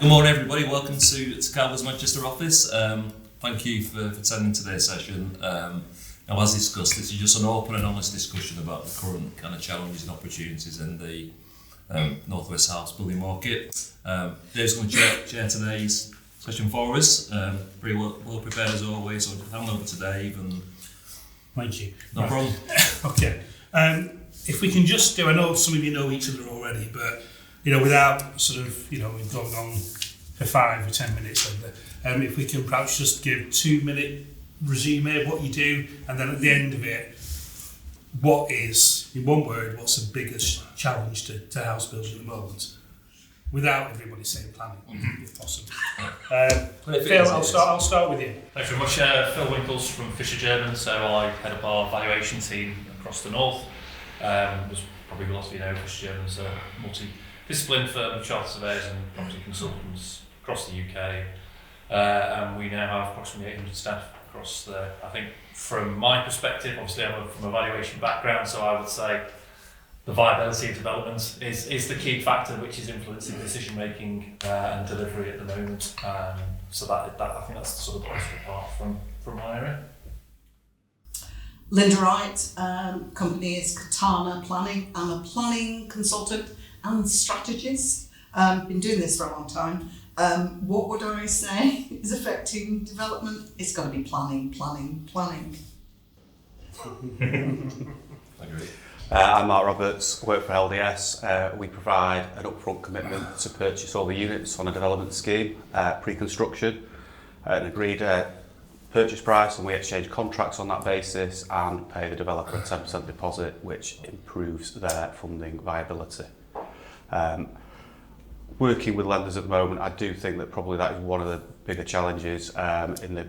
Good morning, everybody. Welcome to Calver's Manchester office. Thank you for attending today's session. Now, as discussed, this is just an open and honest discussion about the current kind of challenges and opportunities in the Northwest house building market. Dave's going to chair today's session for us. Pretty well prepared as always, so I'll hand over to Dave. And thank you. No problem. Okay. If we can just do, I know some of you know each other already, but without sort of, we've gone on for 5 or 10 minutes over, if we can perhaps just give 2-minute resume of what you do, and then at the end of it, what is, in one word, what's the biggest challenge to house builders at the moment? Without everybody saying planning, if possible. Phil, I'll start with you. Thanks very much. Phil Winkles from Fisher German, so I head up our valuation team across the north. As probably lots of you know, Fisher German's a multi-discipline firm of chartered surveyors and property consultants across the UK, and we now have approximately 800 staff across the. I think from my perspective, obviously I'm from a valuation background, so I would say the viability of development is the key factor which is influencing decision making and delivery at the moment. So that I think that's the sort of positive part from my area. Linda Wright, company is Katana Planning. I'm a planning consultant and strategist. Been doing this for a long time. What would I say is affecting development? It's got to be planning. I agree. I'm Mark Roberts, work for LDS. We provide an upfront commitment to purchase all the units on a development scheme, pre-construction, an agreed purchase price, and we exchange contracts on that basis and pay the developer a 10% deposit, which improves their funding viability. Working with lenders at the moment, I do think that probably that is one of the bigger challenges in the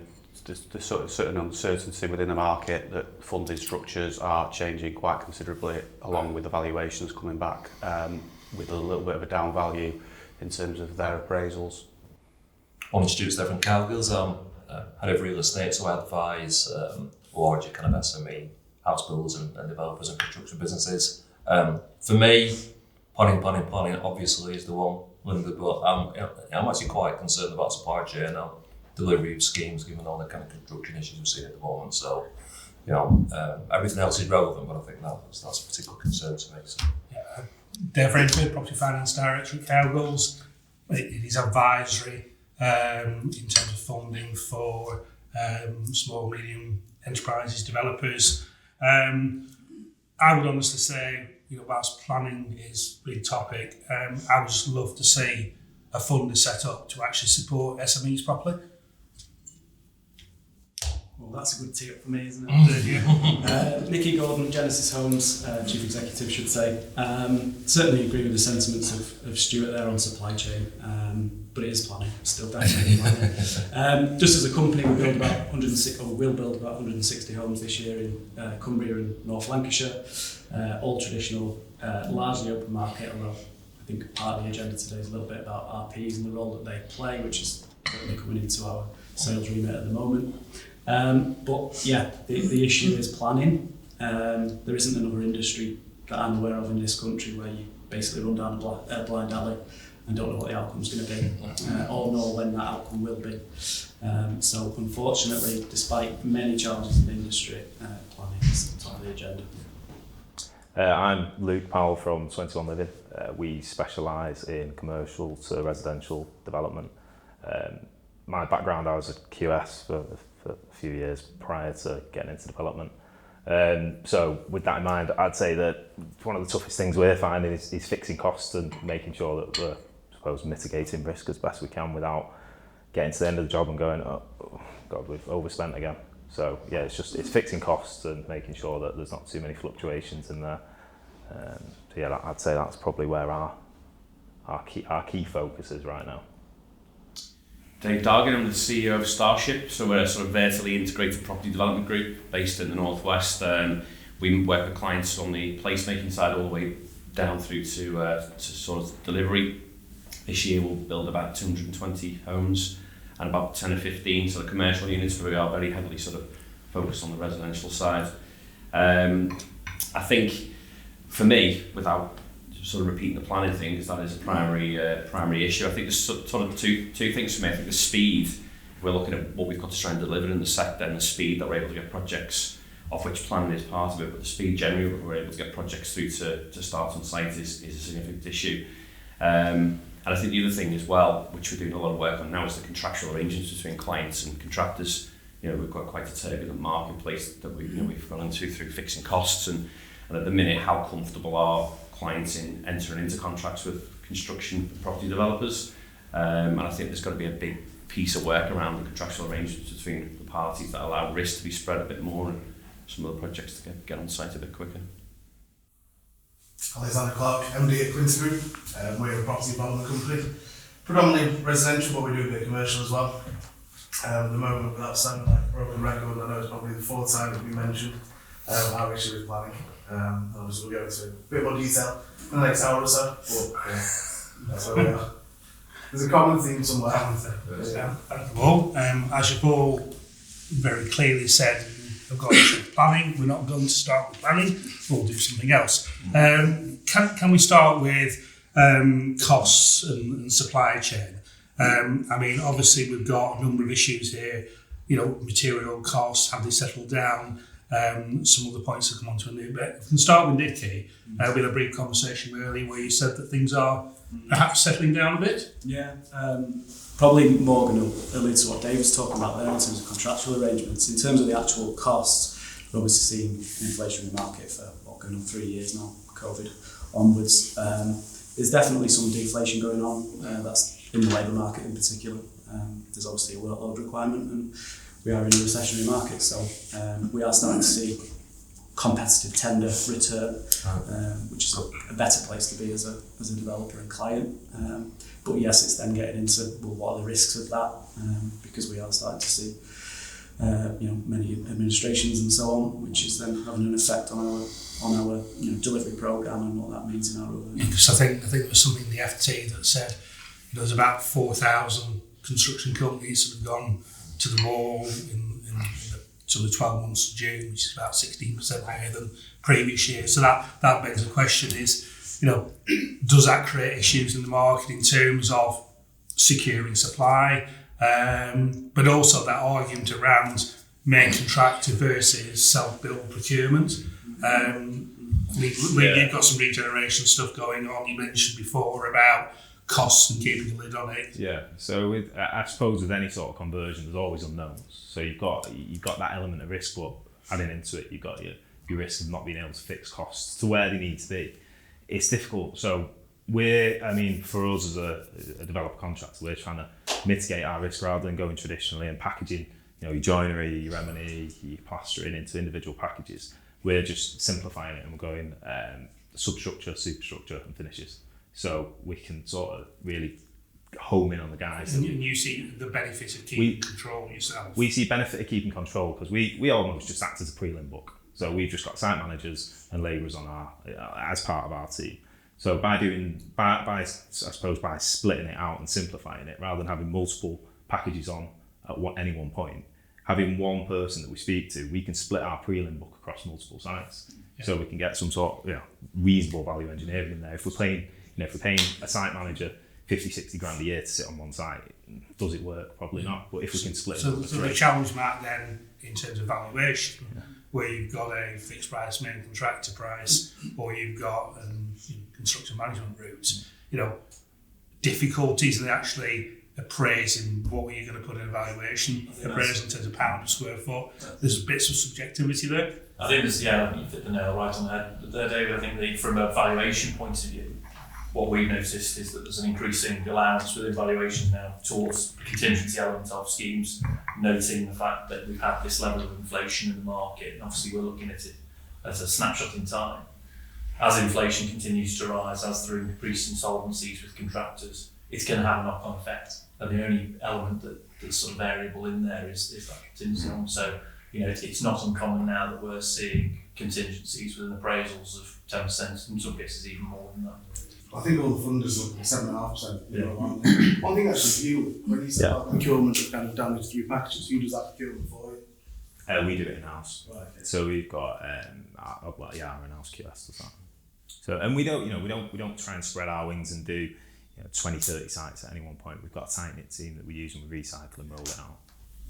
sort of certain uncertainty within the market, that funding structures are changing quite considerably, along with the valuations coming back with a little bit of a down value in terms of their appraisals. I'm Stuart Stead from Calver's. Head of real estate, so I advise larger kind of SME house builders and developers and construction businesses. For me, planning obviously is the one, Linda, but I'm actually quite concerned about supply chain and delivery of schemes, given all the kind of construction issues we're seeing at the moment. So, everything else is relevant, but I think that's a particular concern to me. So. Yeah. Dave Renford, Property Finance Director at Cowgirls. It is advisory in terms of funding for small, medium enterprises, developers. I would honestly say, whilst planning is a big topic, I would just love to see a fund set up to actually support SMEs properly. Well, that's a good tee up for me, isn't it? Nicky Gordon, Genesis Homes, Chief Executive, should say. Certainly agree with the sentiments of Stuart there on supply chain, but it is planning, still definitely planning. Just as a company, we will build about 160 homes this year in Cumbria and North Lancashire, all traditional, largely open market, although I think part of the agenda today is a little bit about RPs and the role that they play, which is certainly coming into our sales remit at the moment. But yeah, the issue is planning. There isn't another industry that I'm aware of in this country where you basically run down a blind alley and don't know what the outcome's going to be, or know when that outcome will be. So unfortunately, despite many challenges in the industry, planning is top of the agenda. I'm Luke Powell from 21 Living. We specialise in commercial to residential development. My background, I was a QS for a few years prior to getting into development. So with that in mind, I'd say that one of the toughest things we're finding is fixing costs and making sure that we're, mitigating risk as best we can without getting to the end of the job and going, oh God, we've overspent again. So yeah, it's fixing costs and making sure that there's not too many fluctuations in there. So yeah, I'd say that's probably where our key focus is right now. Dave Dargan, I'm the CEO of Starship, so we're a sort of vertically integrated property development group based in the Northwest. We work with clients on the placemaking side all the way down through to sort of delivery. This year we'll build about 220 homes and about 10 or 15 sort of commercial units, where we are very heavily sort of focused on the residential side. I think for me, without sort of repeating the planning thing, because that is a primary issue. I think there's sort of two things for me. I think the speed, we're looking at what we've got to try and deliver in the sector, and the speed that we're able to get projects, of which planning is part of it, but the speed generally that we're able to get projects through to start on site is a significant issue. And I think the other thing as well, which we're doing a lot of work on now, is the contractual arrangements between clients and contractors. You know, we've got quite a turbulent marketplace that we've gone into through fixing costs, and at the minute, how comfortable are clients in entering into contracts with construction property developers? And I think there's got to be a big piece of work around the contractual arrangements between the parties that allow risk to be spread a bit more and some of the projects to get on site a bit quicker. Alexander Clark, MD at Quincy Group. We're a property development company, predominantly residential, but we do a bit of commercial as well. At the moment, without sounding like a broken record, I know it's probably the fourth time that we mentioned our issue with planning. Obviously we'll go into a bit more detail in the next hour or so, but that's where we are. There's a common theme somewhere. Well, as you've all very clearly said, we've got issue with planning. We're not going to start with planning. We'll do something else. Can we start with costs and supply chain? I mean, obviously we've got a number of issues here. You know, material costs, have they settled down? Some of the points will come on to a new bit. We can start with Nicky. We had a brief conversation earlier where you said that things are perhaps settling down a bit. Yeah, probably more going to allude to what Dave was talking about there in terms of contractual arrangements. In terms of the actual costs, we're obviously seeing an inflationary market for going on 3 years now, COVID onwards. There's definitely some deflation going on. That's in the labour market in particular. There's obviously a workload requirement, and we are in a recessionary market, so we are starting to see competitive tender return, which is a better place to be as a developer and client. But yes, it's then getting into, well, what are the risks of that? Because we are starting to see many administrations and so on, which is then having an effect on our delivery programme and what that means in our overhead. Because I think there was something in the FT that said there's about 4,000 construction companies that have gone to the wall in the 12 months of June, which is about 16% higher than previous years. So that begs the question is, does that create issues in the market in terms of securing supply, but also that argument around main contractor versus self-build procurement. We've got some regeneration stuff going on. You mentioned before about costs and keeping a lid on it. Yeah, so I suppose with any sort of conversion, there's always unknowns. So you've got that element of risk, but adding into it, you've got your risk of not being able to fix costs to where they need to be. It's difficult. So for us as a developer contractor, we're trying to mitigate our risk rather than going traditionally and packaging, your joinery, your M&E, your plastering into individual packages. We're just simplifying it and we're going substructure, superstructure and finishes. So we can sort of really home in on the guys. And you see the benefit of keeping control yourself. We see benefit of keeping control because we almost just act as a prelim book. So we've just got site managers and labourers on as part of our team. So by splitting it out and simplifying it, rather than having multiple packages on at any one point, having one person that we speak to, we can split our prelim book across multiple sites. Yeah. So we can get some sort of reasonable value engineering in there. If we're paying a site manager 50, 60 grand a year to sit on one site, does it work? Probably not. But if we can split so it. So the challenge, Mark, then in terms of valuation, where you've got a fixed price main contractor price, or you've got construction management routes, difficulties in actually appraising what were you going to put in evaluation, appraising in terms of pound per square foot. There's bits of subjectivity there. I think you hit the nail right on the head there, David. I think from a valuation point of view, what we've noticed is that there's an increasing allowance within valuation now towards the contingency element of schemes, noting the fact that we've had this level of inflation in the market, and obviously we're looking at it as a snapshot in time. As inflation continues to rise, as there are increasing insolvencies with contractors, it's going to have a knock-on effect. And the only element that's sort of variable in there is that contingency element. So, it's not uncommon now that we're seeing contingencies within appraisals of 10%, in some cases even more than that. I think all the funders look at 7.5%. One thing actually, when you say about procurement of kind of damage through packages, who does that procurement for you? We do it in-house. Right, okay. So we've got our in-house QS does that. So, and we don't try and spread our wings and do 20, 30 sites at any one point. We've got a tight knit team that we use and we recycle and roll it out.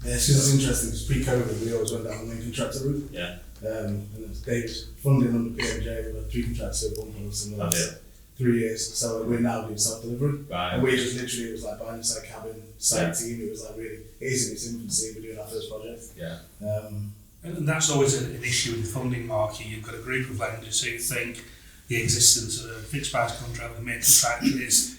Yeah, it's just interesting because pre-COVID we always went down the main contractor route. Yeah. And it's Dave's funding under PMJ, with 3 contracts at one point in the last 3 years. So we're now doing self-delivery. Right. And we just literally, it was like buying a site cabin, site team. It was like really, it is in its infancy. We're doing our first project. Yeah. And that's always an issue with the funding market. You've got a group of lenders who think the existence of a fixed price contract with a main contractor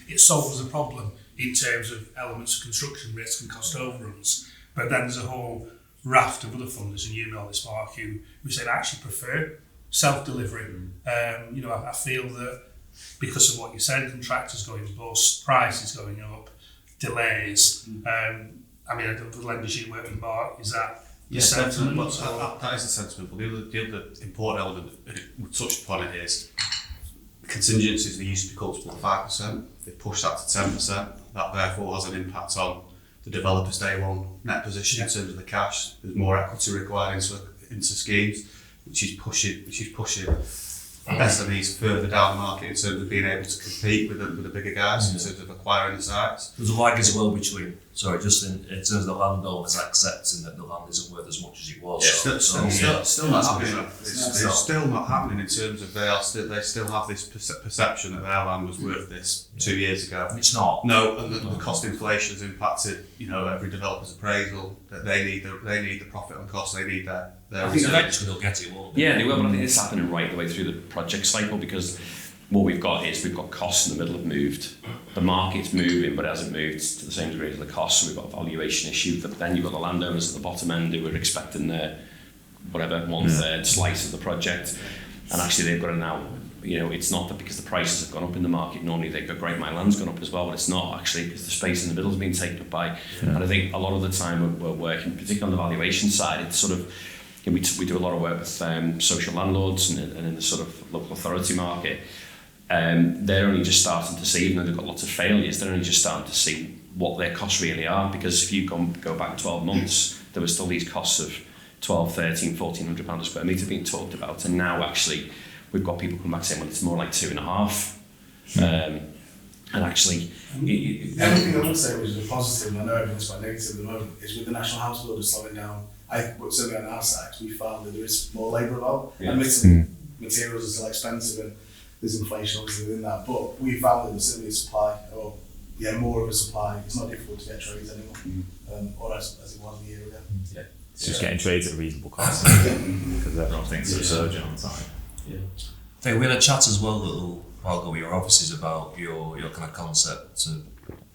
it solves the problem in terms of elements of construction risk and cost overruns. But then there's a whole raft of other funders, and you know this, Mark, who say they actually prefer self-delivery. I feel that because of what you said, contractors going bust, prices going up, delays. The lenders you work with, Mark, is that yes, definitely. That is the sentiment. But the other important element we touched upon it is contingencies. They used to be comfortable at 5%. They pushed that to 10%. That therefore has an impact on the developer's day one net position in terms of the cash. There's more equity required into schemes, which is pushing SMEs further down the market in terms of being able to compete with the bigger guys in terms of acquiring the sites. There's a lag as well between, just in terms of the landowners accepting that the land isn't worth as much as it was. Still not happening. It's still not happening in terms of they still have this perception that their land was worth this 2 years ago. It's not. No, and the cost inflation has impacted every developer's appraisal. That they need the profit on cost. They need their I think eventually they'll get it, won't they? Yeah, they will, but I think it's happening right the way through the project cycle, because what we've got costs in the middle have moved. The market's moving, but it hasn't moved to the same degree as the costs. So we've got a valuation issue, but then you've got the landowners at the bottom end who are expecting their 1/3 slice of the project, and actually they've got to now. It's not that because the prices have gone up in the market. Normally they go, great, my land's gone up as well, but it's not actually, because the space in the middle has been taken up by. And I think a lot of the time we're working, particularly on the valuation side, it's sort of. We do a lot of work with social landlords and in the sort of local authority market. They're only just starting to see, even though they've got lots of failures, they're only just starting to see what their costs really are. Because if you go back 12 months, there were still these costs of £1,200, £1,300, £1,400 a square metre being talked about, and now actually we've got people come back saying, well, it's more like 2.5. And actually, everything I would say was a positive, and I know everyone's quite negative at the moment, is with the national house builders slowing down. Certainly on our sites, we found that there is more labour about. Admittedly, materials are still expensive and there's inflation obviously within that, but we found that there's certainly a supply, more of a supply. It's not difficult to get trades anymore, or as it was a year ago. Yeah. It's just getting trades at a reasonable cost because everyone thinks it's surging on time. Yeah. Hey, we had a chat as well a little while ago with your offices about your kind of concept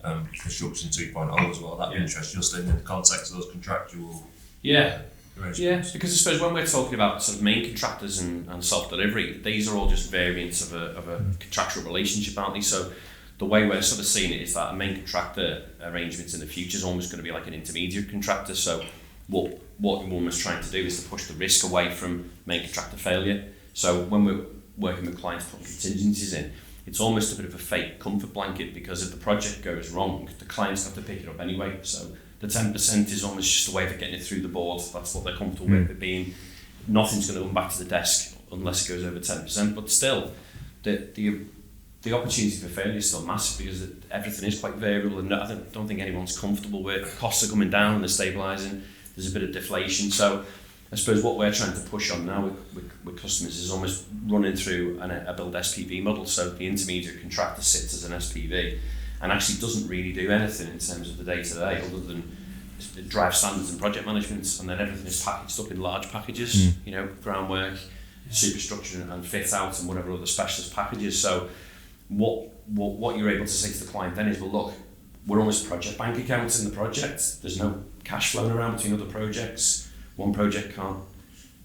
of construction 2.0 as well. That interest just in the context of those contractual. Yeah, because I suppose when we're talking about sort of main contractors and self-delivery, these are all just variants of a contractual relationship, aren't they? So the way we're sort of seeing it is that a main contractor arrangement in the future is almost going to be like an intermediate contractor. So what we're almost trying to do is to push the risk away from main contractor failure. So when we're working with clients putting contingencies in, it's almost a bit of a fake comfort blanket, because if the project goes wrong, the clients have to pick it up anyway. So the 10% is almost just a way of getting it through the board. That's what they're comfortable with it being. Nothing's going to come back to the desk unless it goes over 10%. But still, the opportunity for failure is still massive, because everything is quite variable, and I don't think anyone's comfortable with costs are coming down and they're stabilising. There's a bit of deflation. So I suppose what we're trying to push on now with customers is almost running through a build SPV model. So the intermediate contractor sits as an SPV and actually doesn't really do anything in terms of the day-to-day other than drive standards and project management, and then everything is packaged up in large packages, groundwork, superstructure and fit out and whatever other specialist packages. So what you're able to say to the client then is, well, look, we're almost project bank accounts in the project. There's no cash flowing around between other projects. One project can't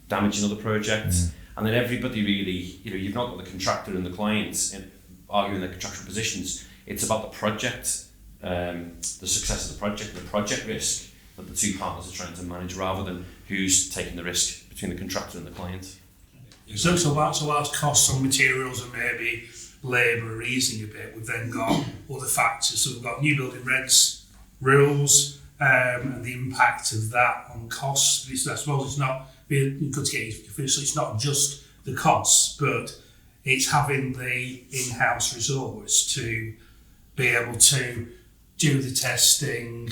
damage another project. And then everybody really, you've not got the contractor and the client arguing their contractual positions. It's about the project, the success of the project risk that the two partners are trying to manage, rather than who's taking the risk between the contractor and the client. So whilst costs on materials and maybe labour are easing a bit, we've then got other factors. So we've got new building regs, rules, and the impact of that on costs. I suppose it's not good to get you. So it's not just the costs, but it's having the in-house resource to be able to do the testing,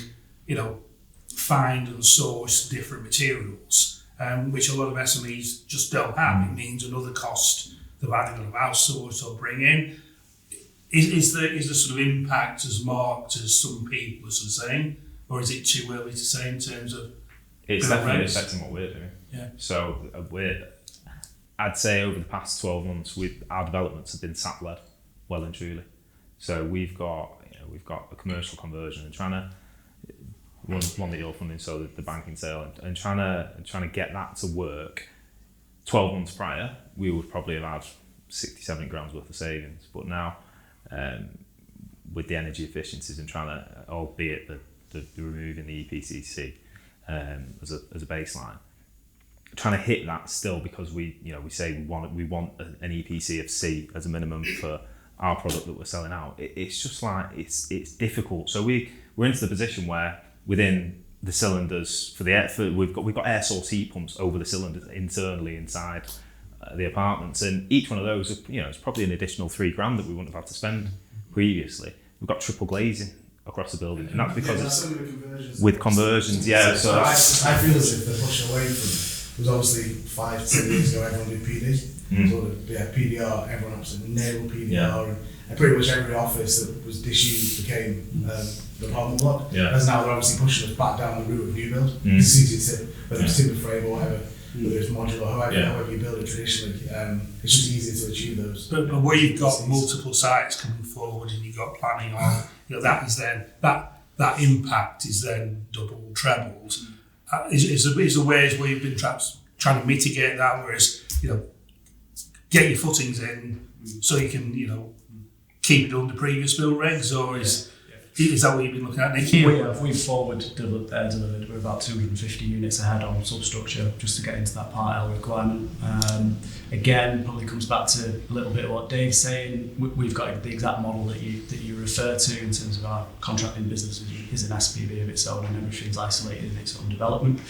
find and source different materials, which a lot of SMEs just don't have. It means another cost they've either got to outsource or bring in. Is the sort of impact as marked as some people are sort of saying, or is it too early to say in terms of? It's definitely affecting what we're doing. Yeah. So I'd say over the past 12 months, our developments have been SAP led, well and truly. So we've got a commercial conversion and trying to one that you're funding, so the banking sale, and trying to get that to work. 12 months prior, we would probably have had 60-70 grams worth of savings, but now with the energy efficiencies and trying to, albeit the removing the EPCC as a baseline, trying to hit that still, because we say we want an EPC of C as a minimum for our product that we're selling out. It's just like it's difficult. So we're into the position where within the cylinders we've got air source heat pumps over the cylinders internally inside the apartments, and each one of those, it's probably an additional $3,000 that we wouldn't have had to spend previously. We've got triple glazing across the building, and that's because with conversions. Yeah, so I feel as if they're pushing away from. It was obviously 5-10 years ago everyone did PD. So PDR, everyone absolutely nailed PDR, and pretty much every office that was disused became the apartment block. As now they're obviously pushing us back down the route of new build. It's easy to, whether it's timber frame or whatever, whether it's modular, however you build it traditionally, it's just easier to achieve those. But where you've got multiple sites coming forward and you've got planning on, that is then that impact is then doubled, trebled. Is the ways where you've been trying to mitigate that, whereas get your footings in so you can keep it under previous build regs, or is that what you've been looking at, Nicky? We've forward delivered. We're about 250 units ahead on substructure just to get into that Part L requirement. Again, probably comes back to a little bit of what Dave's saying. We've got the exact model that you refer to in terms of our contracting business is an SPV of its own, and everything's isolated in its own development.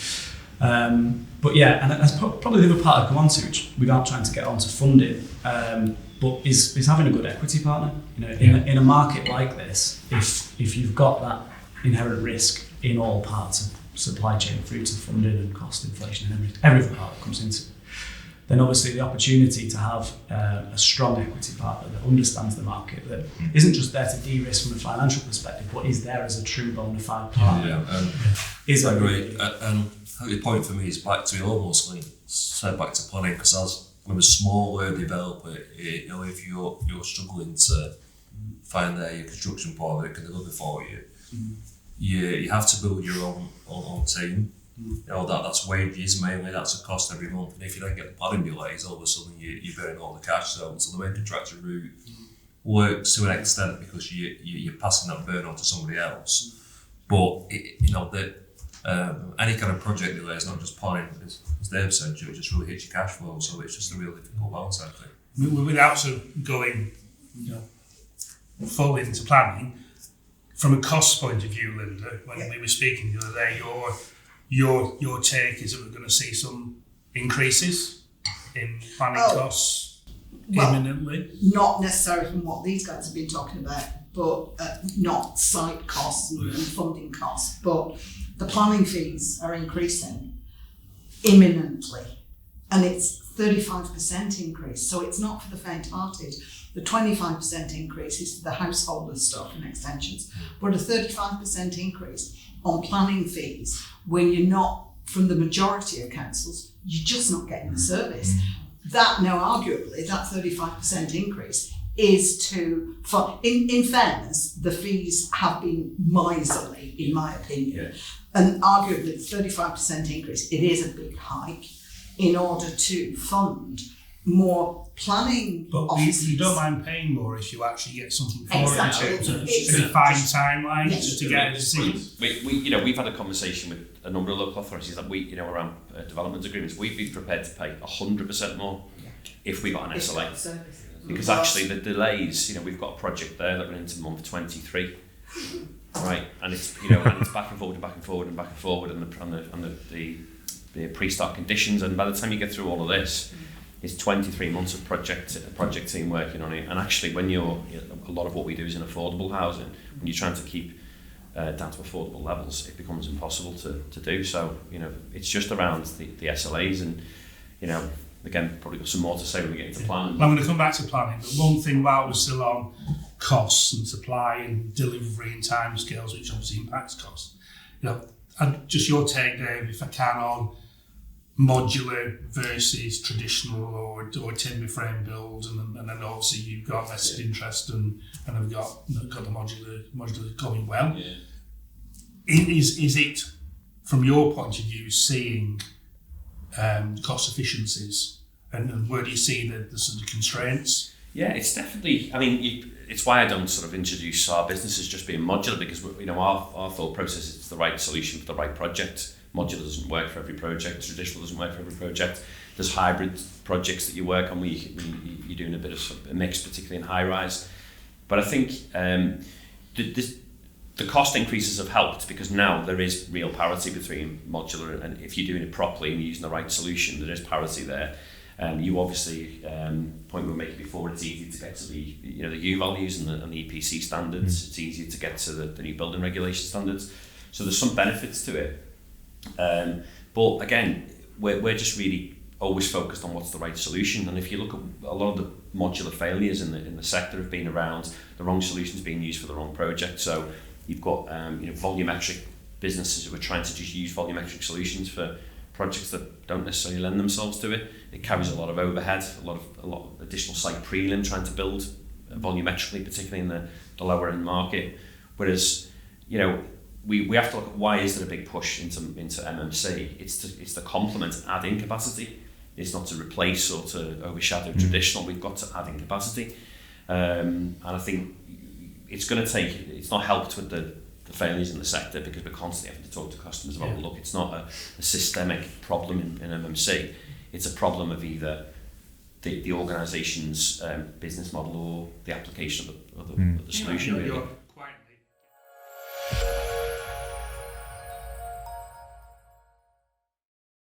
But yeah, and that's probably the other part I'd come on to, which without trying to get onto funding, but is having a good equity partner. In a market like this, if you've got that inherent risk in all parts of supply chain through to funding and cost inflation and everything part that comes into it, then obviously the opportunity to have a strong equity partner that understands the market, that isn't just there to de-risk from a financial perspective, but is there as a true bona fide partner. I agree. And the point for me is back to almost back to planning, because as with a smaller developer, if you're struggling to find your construction partner that can deliver for you, you have to build your own team. That's wages mainly, that's a cost every month, and if you don't get the planning delays, all of a sudden you burn all the cash. So the main contractor route works to an extent because you're passing that burn on to somebody else. But any kind of project delay is not just planning, as Dave said, it just really hits your cash flow. So it's just a really difficult balance, I think. Without sort of going full into planning, from a cost point of view, Linda, when we were speaking the other day, your take is that we're going to see some increases in planning costs imminently? Not necessarily from what these guys have been talking about, but not site costs and funding costs, but the planning fees are increasing imminently, and it's 35% increase, so it's not for the faint-hearted. The 25% increase is for the householder stuff and extensions, but a 35% increase on planning fees when you're not, from the majority of councils, you're just not getting the service. That, now arguably, that 35% increase is in fairness, the fees have been miserly, in my opinion. And arguably, the 35% increase, it is a big hike in order to fund more planning offices. You don't mind paying more if you actually get something for exactly. it. It's a defined timeline to get a decision. We've had a conversation with a number of local authorities that around development agreements. We'd be prepared to pay 100% more if we got an SLA. Because actually the delays, we've got a project there that went into month 23, right? And it's and it's back and forward and back and forward and back and forward, and the pre-start conditions. And by the time you get through all of this, It's 23 months of project team working on it, and actually when a lot of what we do is in affordable housing, when you're trying to keep down to affordable levels, it becomes impossible to do. So, it's just around the SLAs, and, again, probably got some more to say when we get into planning. I'm going to come back to planning, but one thing while we're still on costs and supply and delivery and timescales, which obviously impacts costs, and just your take, Dave, if I can, on modular versus traditional or timber frame build, and then obviously you've got vested interest and have got the modular going well. Yeah. Is it, from your point of view, seeing cost efficiencies, and where do you see the sort of constraints? Yeah, it's definitely, it's why I don't sort of introduce our business as just being modular, because our thought process is the right solution for the right project. Modular doesn't work for every project, traditional doesn't work for every project. There's hybrid projects that you work on where you're doing a bit of a mix, particularly in high rise. But I think the cost increases have helped, because now there is real parity between modular, and if you're doing it properly and you're using the right solution, there is parity there. You obviously, point we were making before, it's easy to get to the U values and the EPC standards. It's easier to get to the new building regulation standards. So there's some benefits to it. But again, we're just really always focused on what's the right solution. And if you look at a lot of the modular failures in the sector have been around the wrong solutions being used for the wrong project. So you've got volumetric businesses who are trying to just use volumetric solutions for projects that don't necessarily lend themselves to it. It carries a lot of overhead, a lot of additional site prelim trying to build volumetrically, particularly in the lower end market. Whereas, we have to look at why is there a big push into MMC. It's to complement, add in capacity. It's not to replace or to overshadow traditional. We've got to add in capacity, and I think it's not helped with the failures in the sector, because we're constantly having to talk to customers about, look, it's not a systemic problem in MMC. It's a problem of either the organisation's business model or the application of the solution. Your